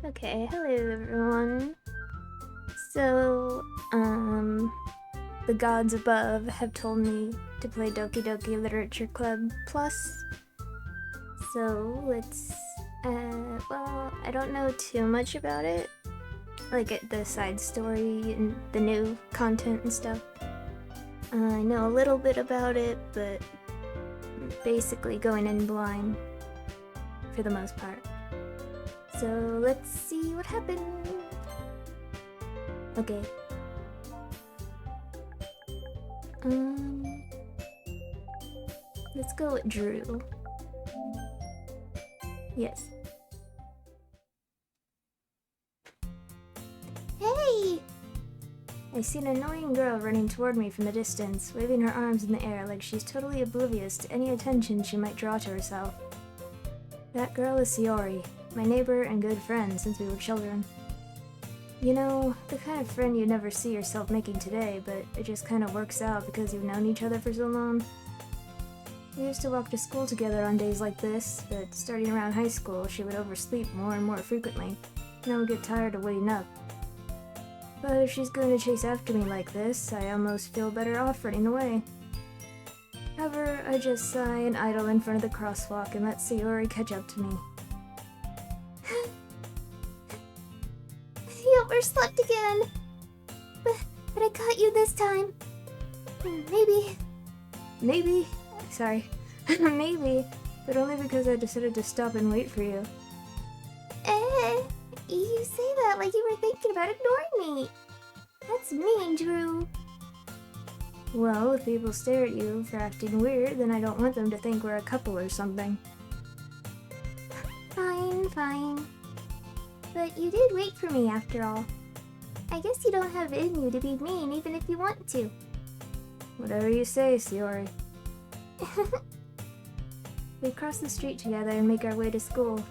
Okay, hello everyone. So, the gods above have told me to play Doki Doki Literature Club Plus. So, let's, well, I don't know too much about it. Like, the side story and the new content and stuff. I know a little bit about it, but basically going in blind for the most part. So let's see what happens. Okay. Let's go with Drew. Yes. Hey! I see an annoying girl running toward me from the distance, waving her arms in the air like she's totally oblivious to any attention she might draw to herself. That girl is Sayori, my neighbor and good friend since we were children. You know, the kind of friend you never see yourself making today, but it just kind of works out because you've known each other for so long. We used to walk to school together on days like this, but starting around high school, she would oversleep more and more frequently, and I would get tired of waiting up. But if she's going to chase after me like this, I almost feel better off running away. However, I just sigh and idle in front of the crosswalk and let Sayori catch up to me. You overslept again! But I caught you this time. Maybe, sorry, maybe, but only because I decided to stop and wait for you. You say that like you were thinking about ignoring me. That's mean, Drew. Well, if people stare at you for acting weird, then I don't want them to think we're a couple or something. Fine. But you did wait for me after all. I guess you don't have it in you to be mean even if you want to. Whatever you say, Sayori. We cross the street together and make our way to school.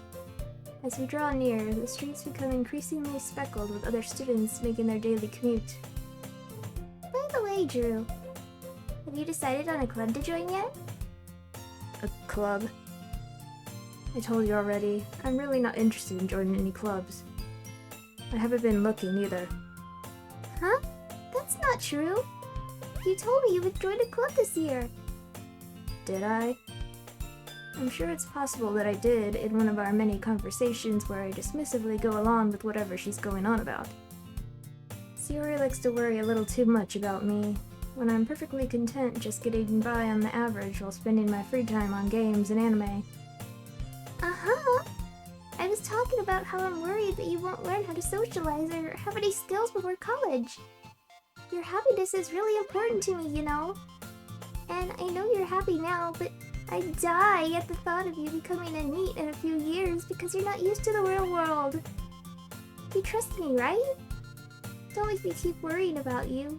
As we draw near, the streets become increasingly speckled with other students making their daily commute. By the way, Drew, have you decided on a club to join yet? A club? I told you already, I'm really not interested in joining any clubs. I haven't been looking either. Huh? That's not true. You told me you would join a club this year. Did I? I'm sure it's possible that I did in one of our many conversations where I dismissively go along with whatever she's going on about. Sayori likes to worry a little too much about me, when I'm perfectly content just getting by on the average while spending my free time on games and anime. Uh-huh. I was talking about how I'm worried that you won't learn how to socialize or have any skills before college. Your happiness is really important to me, you know. And I know you're happy now, but I die at the thought of you becoming a NEET in a few years because you're not used to the real world. You trust me, right? Don't make me keep worrying about you.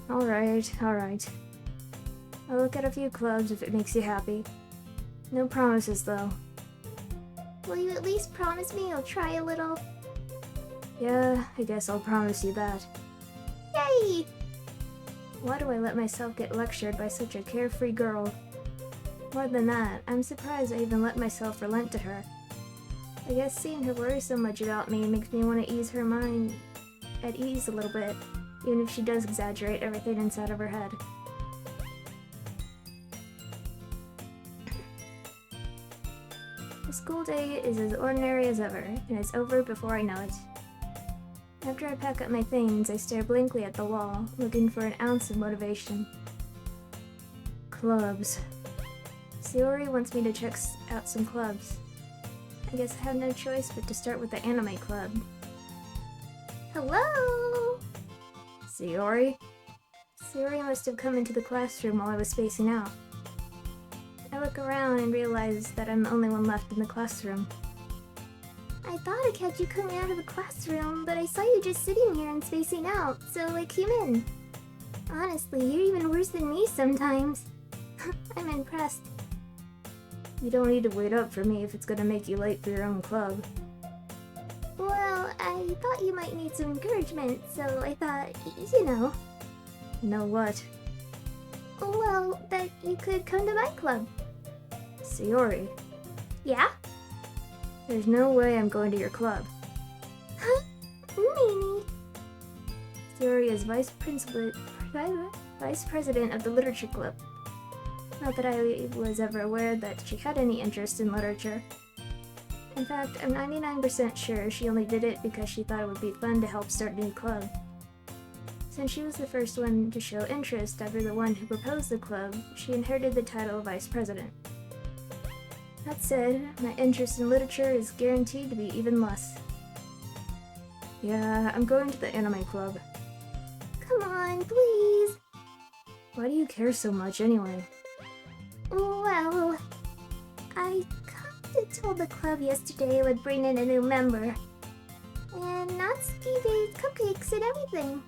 Alright. I'll look at a few clubs if it makes you happy. No promises, though. Will you at least promise me you'll try a little? Yeah, I guess I'll promise you that. Yay! Why do I let myself get lectured by such a carefree girl? More than that, I'm surprised I even let myself relent to her. I guess seeing her worry so much about me makes me want to ease her mind at ease a little bit, even if she does exaggerate everything inside of her head. The school day is as ordinary as ever, and it's over before I know it. After I pack up my things, I stare blankly at the wall, looking for an ounce of motivation. Clubs. Sayori wants me to check out some clubs. I guess I have no choice but to start with the anime club. Hello? Sayori? Sayori must have come into the classroom while I was spacing out. I look around and realize that I'm the only one left in the classroom. I thought I catch you coming out of the classroom, but I saw you just sitting here and spacing out, so I came in. Honestly, you're even worse than me sometimes. I'm impressed. You don't need to wait up for me if it's gonna make you late for your own club. Well, I thought you might need some encouragement, so I thought, you know. Know what? Well, that you could come to my club. Sayori. Yeah? There's no way I'm going to your club. Huh? Meanie. Sayori is vice president of the literature club. Not that I was ever aware that she had any interest in literature. In fact, I'm 99% sure she only did it because she thought it would be fun to help start a new club. Since she was the first one to show interest after the one who proposed the club, she inherited the title of vice president. That said, my interest in literature is guaranteed to be even less. Yeah, I'm going to the anime club. Come on, please. Why do you care so much anyway? Well, I kinda told the club yesterday I would bring in a new member. And Natsuki made cupcakes and everything.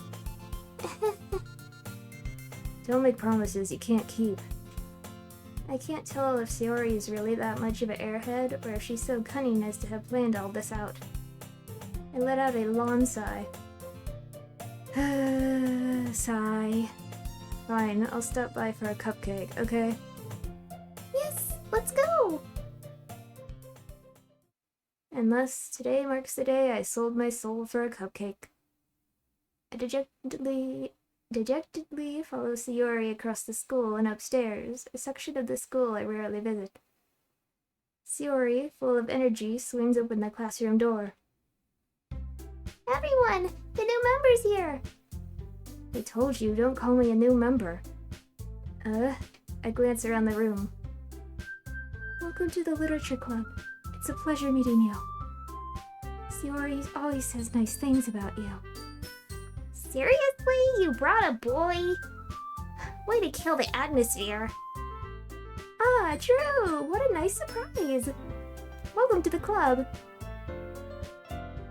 Don't make promises you can't keep. I can't tell if Sayori is really that much of an airhead, or if she's so cunning as to have planned all this out. I let out a long sigh. Sigh. Fine, I'll stop by for a cupcake, okay? Yes, let's go! And thus, today marks the day I sold my soul for a cupcake. I dejectedly follow Sayori across the school and upstairs, a section of the school I rarely visit. Sayori, full of energy, swings open the classroom door. Everyone, the new member's here! I told you, don't call me a new member. I glance around the room. Welcome to the literature club. It's a pleasure meeting you. Sayori always says nice things about you. Seriously? You brought a boy? Way to kill the atmosphere. Ah, Drew! What a nice surprise! Welcome to the club.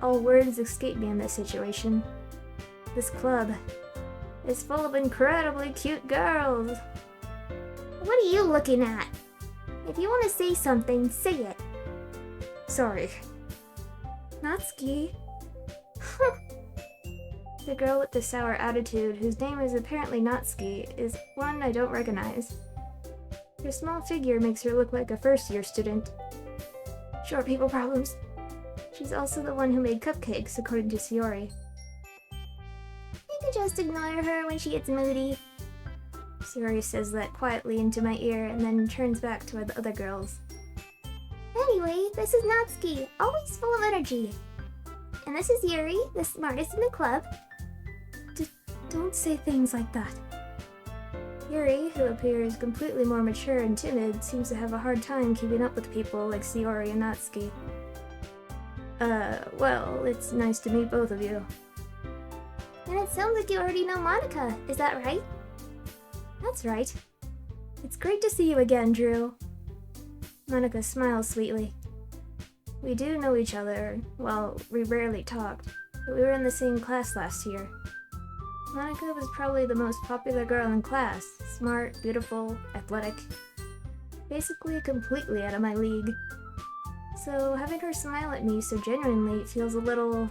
All words escape me in this situation. This club is full of incredibly cute girls. What are you looking at? If you want to say something, say it. Sorry. Natsuki. The girl with the sour attitude, whose name is apparently Natsuki, is one I don't recognize. Her small figure makes her look like a first-year student. Short people problems. She's also the one who made cupcakes, according to Sayori. You can just ignore her when she gets moody. Sayori says that quietly into my ear and then turns back to the other girls. Anyway, this is Natsuki, always full of energy. And this is Yuri, the smartest in the club. Don't say things like that. Yuri, who appears completely more mature and timid, seems to have a hard time keeping up with people like Sayori and Natsuki. Well, it's nice to meet both of you. And it sounds like you already know Monica, is that right? That's right. It's great to see you again, Drew. Monica smiles sweetly. We do know each other. Well, we rarely talked, but we were in the same class last year. Monica was probably the most popular girl in class. Smart, beautiful, athletic. Basically completely out of my league. So having her smile at me so genuinely feels a little...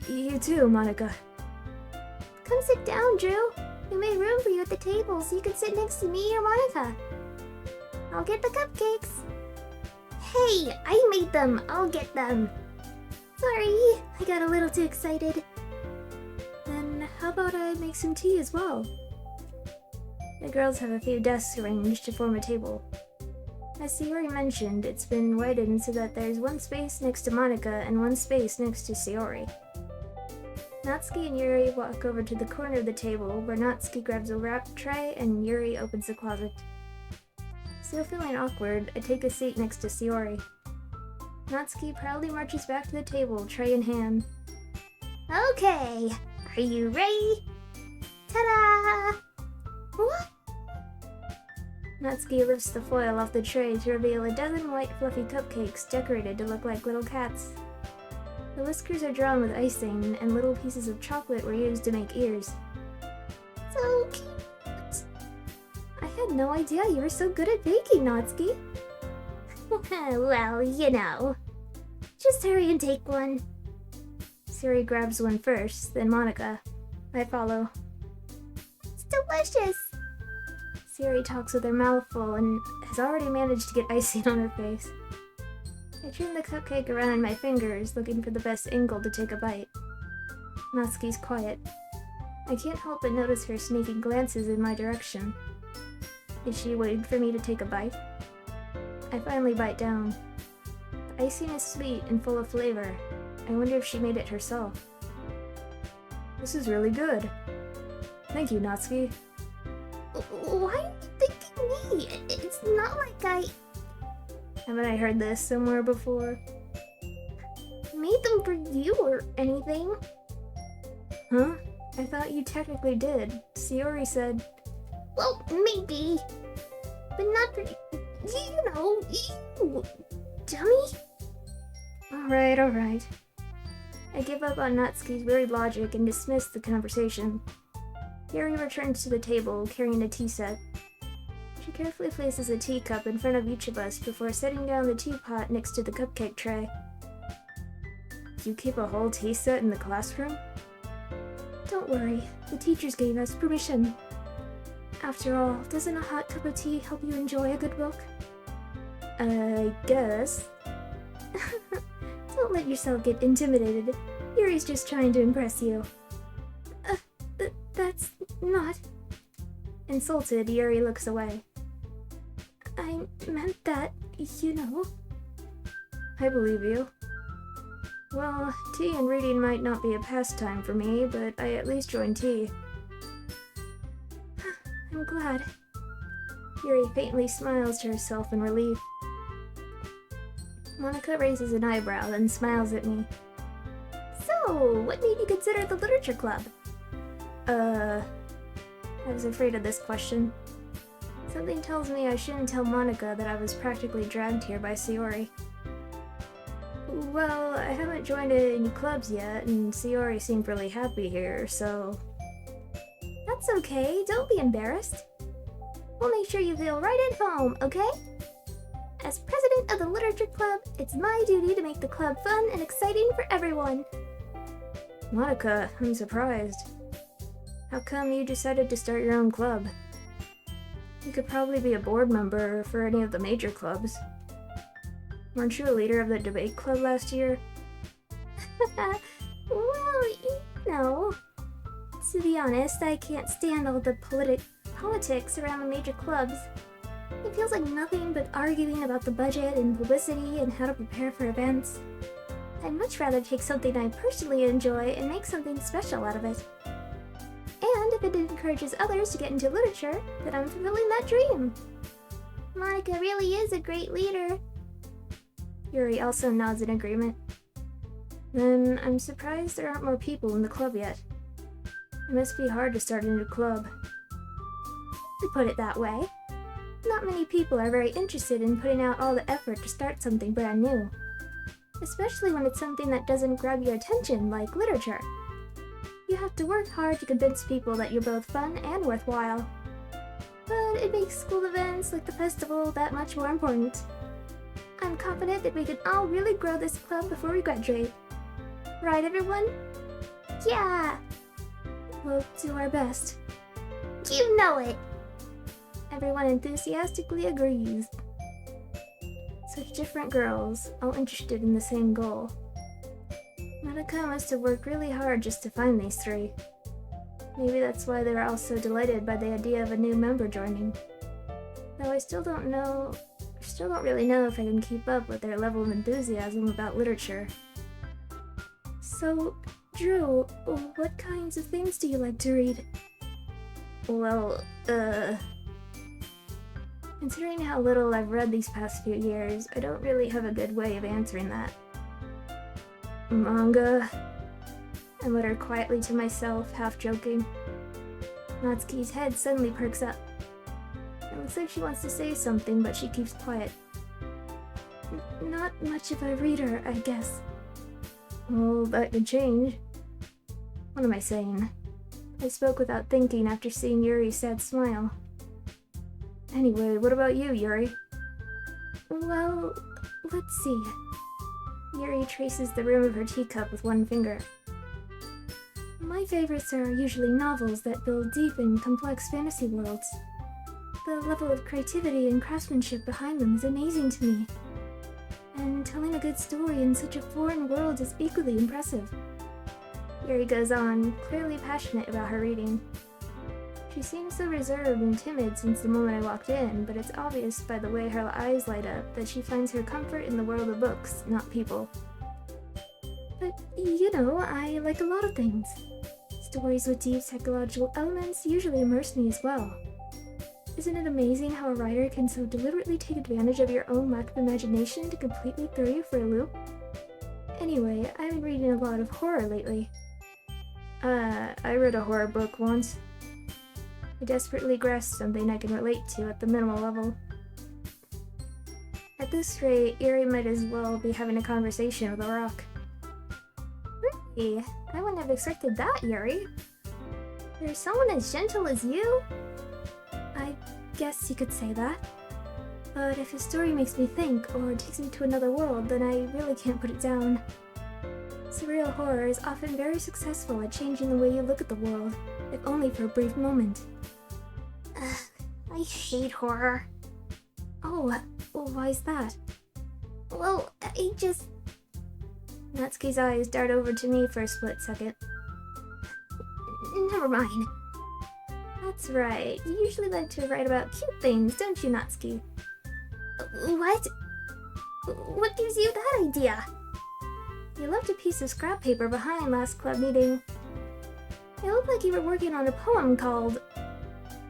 You too, Monica. Come sit down, Drew. We made room for you at the table so you could sit next to me or Monica. I'll get the cupcakes. Hey, I made them. I'll get them. Sorry, I got a little too excited. Then how about I make some tea as well? The girls have a few desks arranged to form a table. As Sayori mentioned, it's been widened so that there's one space next to Monica and one space next to Sayori. Natsuki and Yuri walk over to the corner of the table, where Natsuki grabs a wrap tray and Yuri opens the closet. Still feeling awkward, I take a seat next to Sayori. Natsuki proudly marches back to the table, tray in hand. Okay, are you ready? Ta-da! What? Natsuki lifts the foil off the tray to reveal a dozen white fluffy cupcakes decorated to look like little cats. The whiskers are drawn with icing, and little pieces of chocolate were used to make ears. So cute! I had no idea you were so good at baking, Natsuki. Well, you know. Just hurry and take one. Sayori grabs one first, then Monica. I follow. It's delicious! Sayori talks with her mouth full and has already managed to get icing on her face. I turn the cupcake around in my fingers, looking for the best angle to take a bite. Natsuki's quiet. I can't help but notice her sneaking glances in my direction. Is she waiting for me to take a bite? I finally bite down. The icing is sweet and full of flavor. I wonder if she made it herself. This is really good. Thank you, Natsuki. Why are you thinking me? It's not like I Haven't I heard this somewhere before? made them for you or anything. Huh? I thought you technically did. Sayori said... Well, maybe. But not for you know, you dummy. Alright. I give up on Natsuki's weird logic and dismiss the conversation. Yuri returns to the table, carrying a tea set. She carefully places a teacup in front of each of us before setting down the teapot next to the cupcake tray. You keep a whole tea set in the classroom? Don't worry, the teachers gave us permission. After all, doesn't a hot cup of tea help you enjoy a good book? I guess. Don't let yourself get intimidated. Yuri's just trying to impress you. That's not... Insulted, Yuri looks away. I meant that, you know. I believe you. Well, tea and reading might not be a pastime for me, but I at least join tea. I'm glad. Yuri faintly smiles to herself in relief. Monica raises an eyebrow, then smiles at me. So, what made you consider the literature club? I was afraid of this question. Something tells me I shouldn't tell Monica that I was practically dragged here by Sayori. Well, I haven't joined any clubs yet, and Sayori seemed really happy here, so... That's okay, don't be embarrassed. We'll make sure you feel right at home, okay? As president of the literature club, it's my duty to make the club fun and exciting for everyone. Monica, I'm surprised. How come you decided to start your own club? You could probably be a board member for any of the major clubs. Weren't you a leader of the debate club last year? Well, you know. To be honest, I can't stand all the politics around the major clubs. It feels like nothing but arguing about the budget and publicity and how to prepare for events. I'd much rather take something I personally enjoy and make something special out of it. And if it encourages others to get into literature, then I'm fulfilling that dream. Monica really is a great leader. Yuri also nods in agreement. Then I'm surprised there aren't more people in the club yet. It must be hard to start a new club. To put it that way. Not many people are very interested in putting out all the effort to start something brand new. Especially when it's something that doesn't grab your attention, like literature. You have to work hard to convince people that you're both fun and worthwhile. But it makes school events like the festival that much more important. I'm confident that we can all really grow this club before we graduate. Right, everyone? Yeah! We'll do our best. You know it! Everyone enthusiastically agrees. Such different girls, all interested in the same goal. Monica must have worked really hard just to find these three. Maybe that's why they were all so delighted by the idea of a new member joining. Though I still don't really know if I can keep up with their level of enthusiasm about literature. So, Drew, what kinds of things do you like to read? Well, considering how little I've read these past few years, I don't really have a good way of answering that. Manga, I mutter quietly to myself, half joking. Natsuki's head suddenly perks up. It looks like she wants to say something, but she keeps quiet. Not much of a reader, I guess. Well, that could change. What am I saying? I spoke without thinking after seeing Yuri's sad smile. Anyway, what about you, Yuri? Well, let's see. Yuri traces the rim of her teacup with one finger. My favorites are usually novels that build deep and complex fantasy worlds. The level of creativity and craftsmanship behind them is amazing to me. And telling a good story in such a foreign world is equally impressive. Yuri goes on, clearly passionate about her reading. She seems so reserved and timid since the moment I walked in, but it's obvious by the way her eyes light up that she finds her comfort in the world of books, not people. But, you know, I like a lot of things. Stories with deep psychological elements usually immerse me as well. Isn't it amazing how a writer can so deliberately take advantage of your own lack of imagination to completely throw you for a loop? Anyway, I've been reading a lot of horror lately. I read a horror book once. I desperately grasped something I can relate to at the minimal level. At this rate, Yuri might as well be having a conversation with a rock. Really? I wouldn't have expected that, Yuri. There's someone as gentle as you? I guess you could say that. But if a story makes me think or takes me to another world, then I really can't put it down. Surreal horror is often very successful at changing the way you look at the world, if only for a brief moment. I hate horror. Oh, well, why is that? Well, I just... Natsuki's eyes dart over to me for a split second. Never mind. That's right, you usually like to write about cute things, don't you, Natsuki? What? What gives you that idea? You left a piece of scrap paper behind last club meeting. It looked like you were working on a poem called...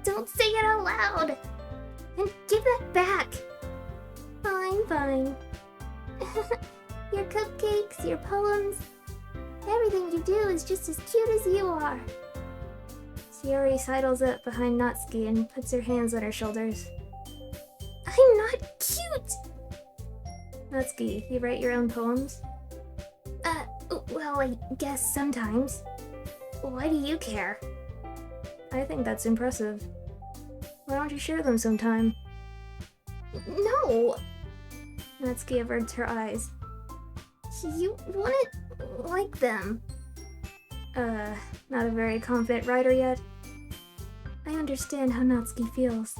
Don't say it out loud! And give that back! Fine, fine. Your cupcakes, your poems, everything you do is just as cute as you are. Sayori sidles up behind Natsuki and puts her hands on her shoulders. I'm not cute! Natsuki, you write your own poems? Well, I guess sometimes. Why do you care? I think that's impressive. Why don't you share them sometime? No! Natsuki averts her eyes. You wouldn't like them. Not a very confident writer yet? I understand how Natsuki feels.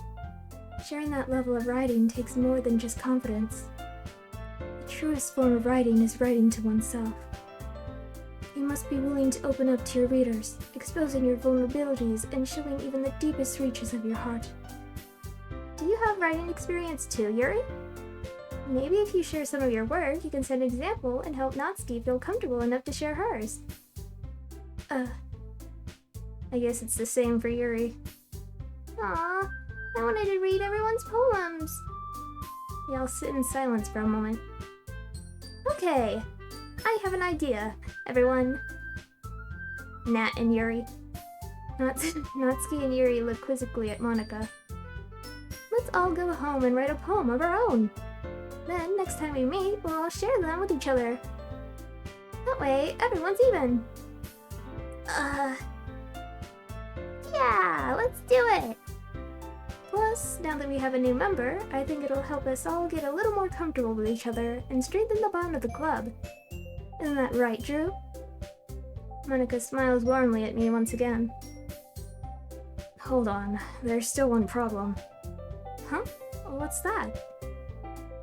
Sharing that level of writing takes more than just confidence. The truest form of writing is writing to oneself. You must be willing to open up to your readers, exposing your vulnerabilities and showing even the deepest reaches of your heart. Do you have writing experience too, Yuri? Maybe if you share some of your work, you can set an example and help Natsuki feel comfortable enough to share hers. I guess it's the same for Yuri. Aw, I wanted to read everyone's poems. We all sit in silence for a moment. Okay, I have an idea, everyone. Nat and Yuri. Natsuki and Yuri look quizzically at Monika. Let's all go home and write a poem of our own. Then, next time we meet, we'll all share them with each other. That way, everyone's even. Yeah, let's do it! Plus, now that we have a new member, I think it'll help us all get a little more comfortable with each other and strengthen the bond of the club. Isn't that right, Drew? Monika smiles warmly at me once again. Hold on, there's still one problem. Huh? What's that?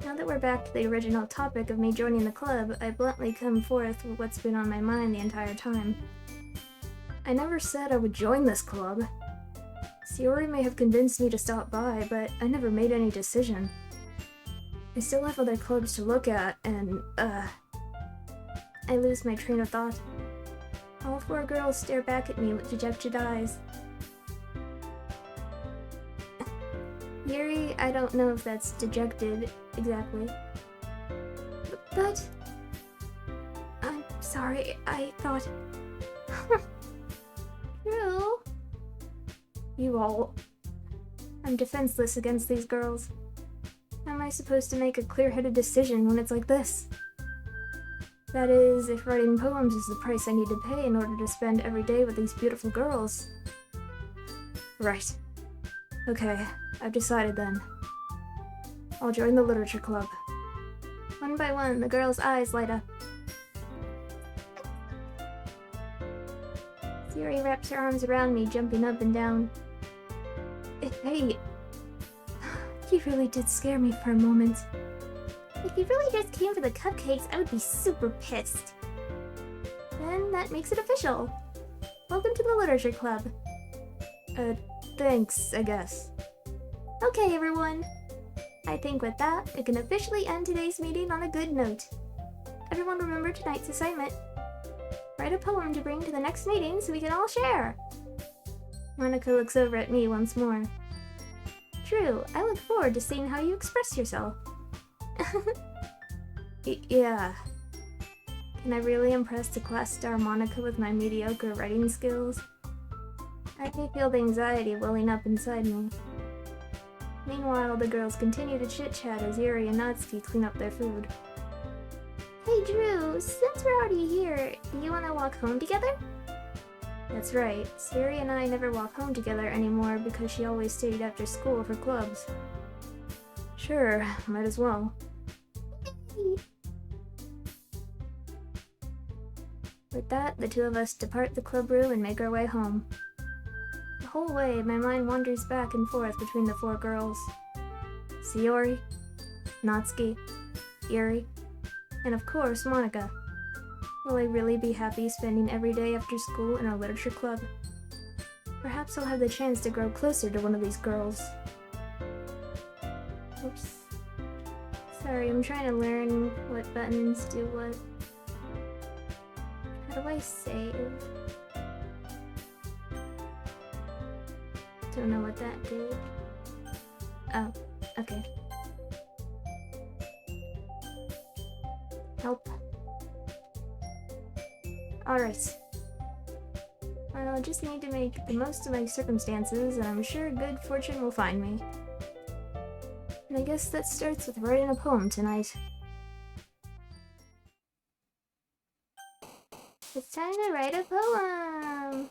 Now that we're back to the original topic of me joining the club, I bluntly come forth with what's been on my mind the entire time. I never said I would join this club. Sayori may have convinced me to stop by, but I never made any decision. I still have other clubs to look at, and, I lose my train of thought. All four girls stare back at me with dejected eyes. Yuri, I don't know if that's dejected, exactly. But... I'm sorry, I thought... True. You all... I'm defenseless against these girls. How am I supposed to make a clear-headed decision when it's like this? That is, if writing poems is the price I need to pay in order to spend every day with these beautiful girls. Right. Okay, I've decided then. I'll join the literature club. One by one, the girls' eyes light up. Sayori wraps her arms around me, jumping up and down. Hey, you really did scare me for a moment. If you really just came for the cupcakes, I would be super pissed. Then that makes it official. Welcome to the Literature Club. Thanks, I guess. Okay, everyone. I think with that, we can officially end today's meeting on a good note. Everyone remember tonight's assignment. Write a poem to bring to the next meeting so we can all share. Monica looks over at me once more. Drew, I look forward to seeing how you express yourself. Yeah. Can I really impress the class star Monica with my mediocre writing skills? I can feel the anxiety welling up inside me. Meanwhile, the girls continue to chit-chat as Yuri and Natsuki clean up their food. Hey Drew, since we're already here, do you want to walk home together? That's right, Yuri and I never walk home together anymore because she always stayed after school for clubs. Sure, might as well. With that, the two of us depart the club room and make our way home. The whole way, my mind wanders back and forth between the four girls. Sayori, Natsuki, Yuri, and of course, Monica. Will I really be happy spending every day after school in our literature club? Perhaps I'll have the chance to grow closer to one of these girls. Oops. Sorry, I'm trying to learn what buttons do what. How do I save? Don't know what that did. Oh, okay. Help. Alright. I'll just need to make the most of my circumstances, and I'm sure good fortune will find me. And I guess that starts with writing a poem tonight. It's time to write a poem!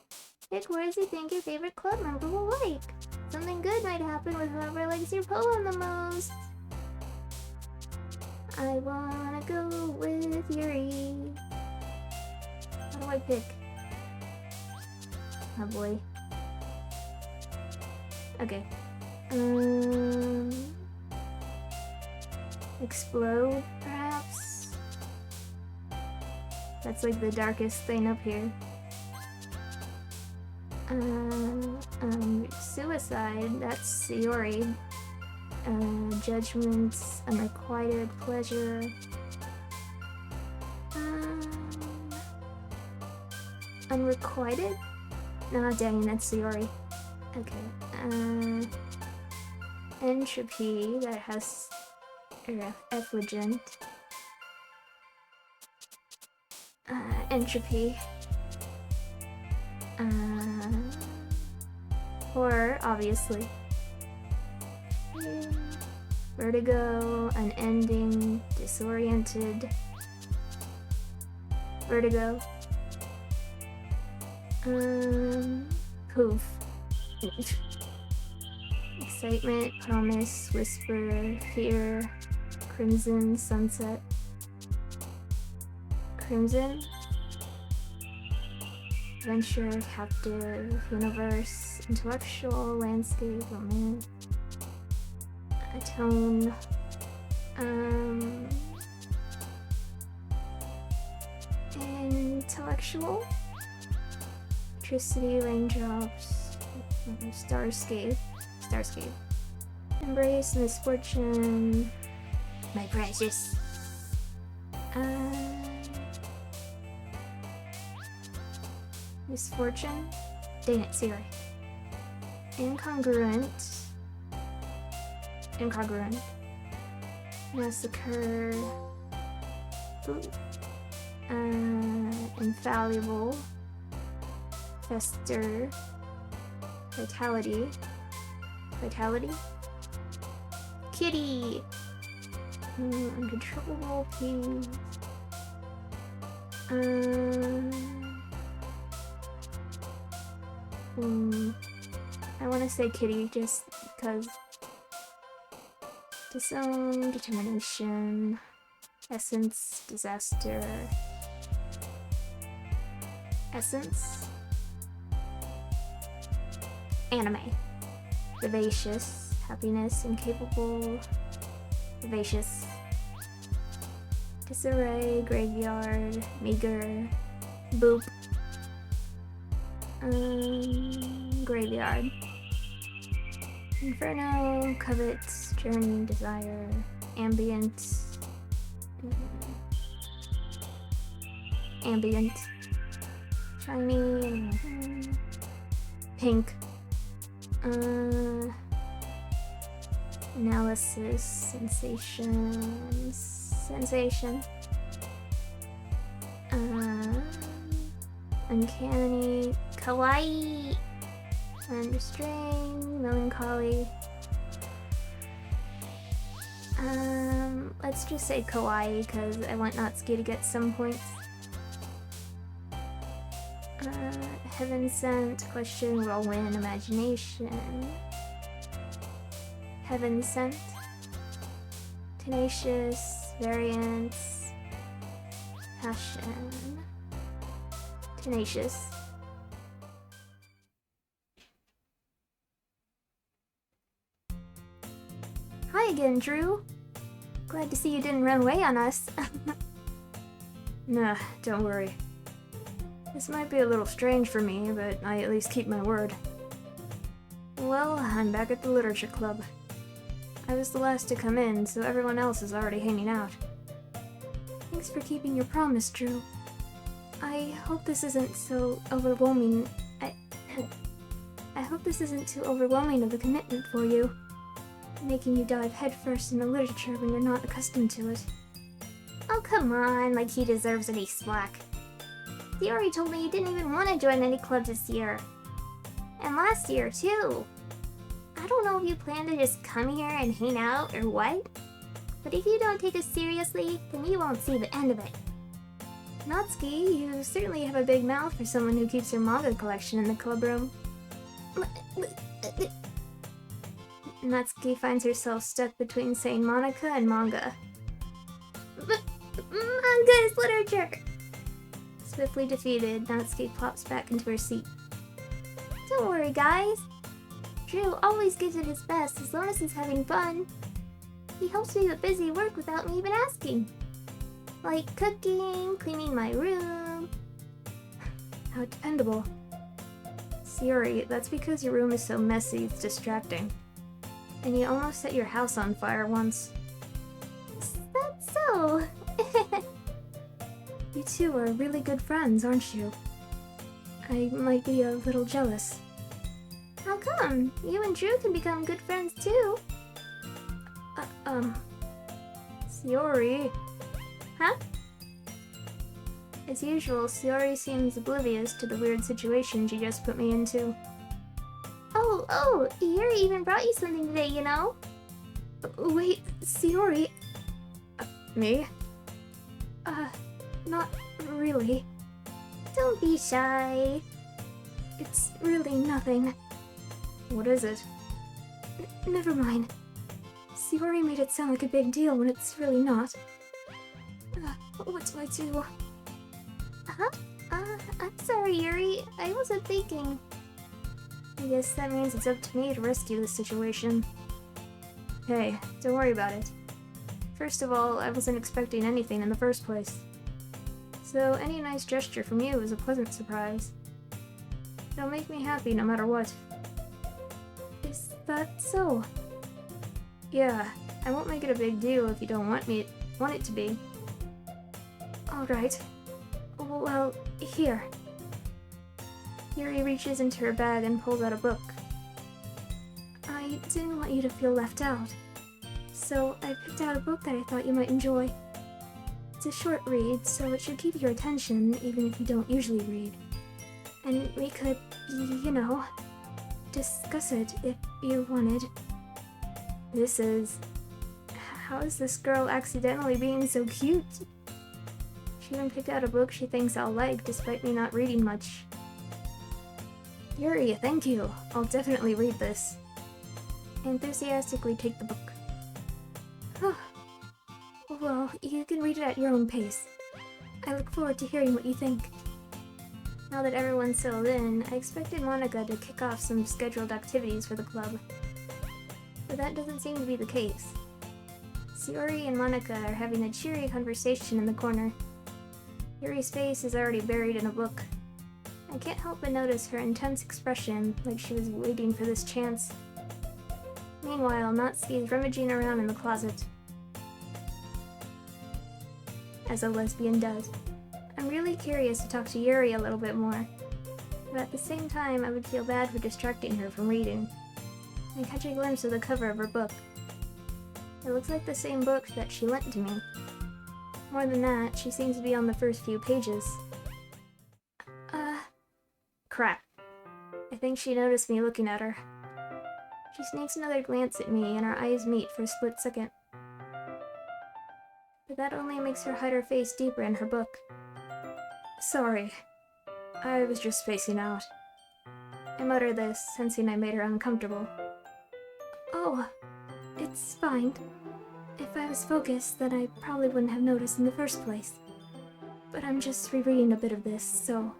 Pick words you think your favorite club member will like. Something good might happen with whoever likes your poem the most. I wanna go with Yuri. How do I pick? Oh boy. Okay. Explode, perhaps? That's like the darkest thing up here. Suicide, that's Sayori. Judgments, unrequited pleasure. Unrequited? No, dang, that's Sayori. Okay. Entropy, that has effulgent. Entropy. Horror, obviously. Vertigo, unending, disoriented. Vertigo. Poof. Excitement, promise, whisper, fear, crimson, sunset. Crimson. Adventure, captive, universe, intellectual, landscape, romance. Atone. Intellectual. Electricity, raindrops, starscape. Embrace misfortune. My precious. Misfortune. Dang it, Siri. Incongruent. Massacre. Infallible. Fester. Vitality. Kitty. Uncontrollable peace. I want to say kitty just because. Disown, determination, essence, disaster. Essence. Anime. Vivacious, happiness, incapable. Vivacious. Disarray, graveyard, meager, boop. Graveyard. Inferno, covet, journey, desire, ambient. Ambient. Shiny. Pink. Analysis, sensations, sensation. Uncanny, kawaii, unrestrained, melancholy. Let's just say kawaii because I want Natsuki to get some points. Heaven sent, question, whirlwind, imagination. Heaven sent. Tenacious, variance, passion. Tenacious. Hi again, Drew. Glad to see you didn't run away on us. Nah, don't worry. This might be a little strange for me, but I at least keep my word. Well, I'm back at the literature club. I was the last to come in, so everyone else is already hanging out. Thanks for keeping your promise, Drew. I hope this isn't so overwhelming. I hope this isn't too overwhelming of a commitment for you, making you dive headfirst into literature when you're not accustomed to it. Oh, come on, like he deserves any slack. He already told me he didn't even want to join any clubs this year. And last year, too. I don't know if you plan to just come here and hang out or what, but if you don't take us seriously, then you won't see the end of it. Natsuki, you certainly have a big mouth for someone who keeps her manga collection in the club room. Natsuki finds herself stuck between saying Monica and manga. Manga is literature! Swiftly defeated, Natsuki plops back into her seat. Don't worry, guys. Drew always gives it his best as long as he's having fun. He helps me with busy work without me even asking. Like cooking, cleaning my room. How dependable. Sayori, that's because your room is so messy it's distracting. And you almost set your house on fire once. Is that so? You two are really good friends, aren't you? I might be a little jealous. How come? You and Drew can become good friends too. Sayori. Huh? As usual, Sayori seems oblivious to the weird situation she just put me into. Oh, Yuri even brought you something today, you know? Wait, Sayori? Me? Not really. Don't be shy. It's really nothing. What is it? Never mind. Sayori made it sound like a big deal when it's really not. What do I do? Huh? I'm sorry, Yuri. I wasn't thinking. I guess that means it's up to me to rescue this situation. Hey, don't worry about it. First of all, I wasn't expecting anything in the first place. So any nice gesture from you is a pleasant surprise. It'll make me happy no matter what. Is that so? Yeah, I won't make it a big deal if you don't want it to be. Alright. Well, here. Yuri reaches into her bag and pulls out a book. I didn't want you to feel left out, so I picked out a book that I thought you might enjoy. It's a short read, so it should keep your attention even if you don't usually read. And we could, you know, discuss it if you wanted. How is this girl accidentally being so cute? She even picked out a book she thinks I'll like despite me not reading much. Yuri, thank you. I'll definitely read this. I enthusiastically take the book. Well, you can read it at your own pace. I look forward to hearing what you think. Now that everyone's settled in, I expected Monica to kick off some scheduled activities for the club. But that doesn't seem to be the case. Yuri and Monica are having a cheery conversation in the corner. Yuri's face is already buried in a book. I can't help but notice her intense expression, like she was waiting for this chance. Meanwhile, Natsuki is rummaging around in the closet. As a lesbian does. I'm really curious to talk to Yuri a little bit more, but at the same time I would feel bad for distracting her from reading. I catch a glimpse of the cover of her book. It looks like the same book that she lent to me. More than that, she seems to be on the first few pages. Crap. I think she noticed me looking at her. She sneaks another glance at me and our eyes meet for a split second. But that only makes her hide her face deeper in her book. Sorry. I was just spacing out. I mutter this, sensing I made her uncomfortable. Oh, it's fine. If I was focused, then I probably wouldn't have noticed in the first place. But I'm just rereading a bit of this, so...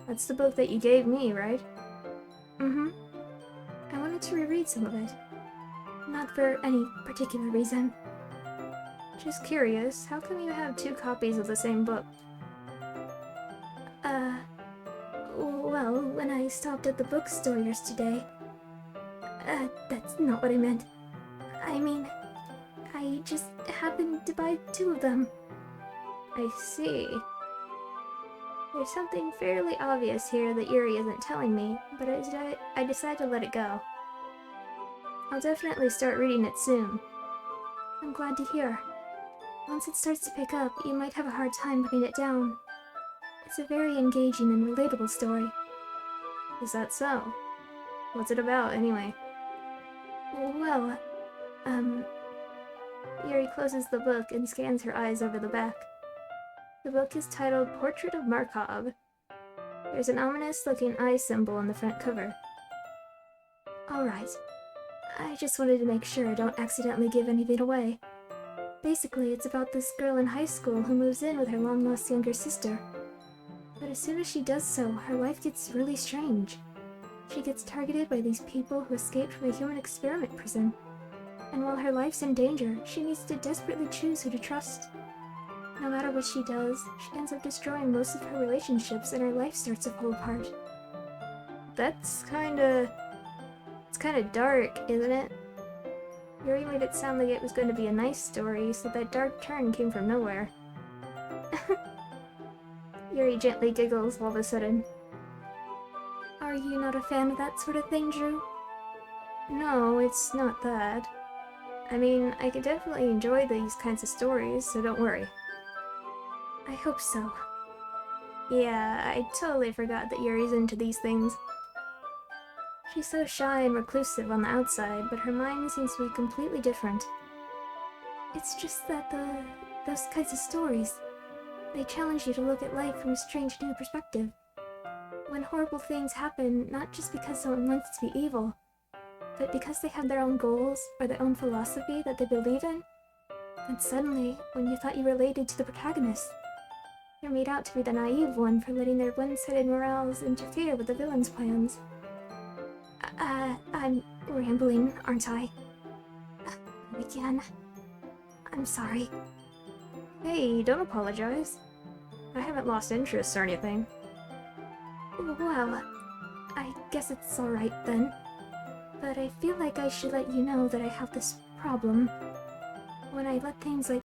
That's the book that you gave me, right? Mm-hmm. I wanted to reread some of it. Not for any particular reason. Just curious, how come you have 2 copies of the same book? Well, when I stopped at the bookstore yesterday... that's not what I meant. I mean, I just happened to buy 2 of them. I see. There's something fairly obvious here that Yuri isn't telling me, but I decide to let it go. I'll definitely start reading it soon. I'm glad to hear. Once it starts to pick up, you might have a hard time putting it down. It's a very engaging and relatable story. Is that so? What's it about, anyway? Well, Yuri closes the book and scans her eyes over the back. The book is titled Portrait of Markov. There's an ominous-looking eye symbol on the front cover. Alright. I just wanted to make sure I don't accidentally give anything away. Basically, it's about this girl in high school who moves in with her long-lost younger sister. But as soon as she does so, her life gets really strange. She gets targeted by these people who escaped from a human experiment prison. And while her life's in danger, she needs to desperately choose who to trust. No matter what she does, she ends up destroying most of her relationships and her life starts to fall apart. It's kinda dark, isn't it? Yuri made it sound like it was going to be a nice story, so that dark turn came from nowhere. Yuri gently giggles all of a sudden. Are you not a fan of that sort of thing, Drew? No, it's not that. I mean, I could definitely enjoy these kinds of stories, so don't worry. I hope so. Yeah, I totally forgot that Yuri's into these things. She's so shy and reclusive on the outside, but her mind seems to be completely different. It's just that those kinds of stories, they challenge you to look at life from a strange new perspective. When horrible things happen, not just because someone wants to be evil, but because they have their own goals or their own philosophy that they believe in, then suddenly, when you thought you related to the protagonist, you're made out to be the naive one for letting their one-sided morals interfere with the villain's plans. I'm rambling, aren't I? Again. I'm sorry. Hey, don't apologize. I haven't lost interest or anything. Well, I guess it's alright then. But I feel like I should let you know that I have this problem. When I let things like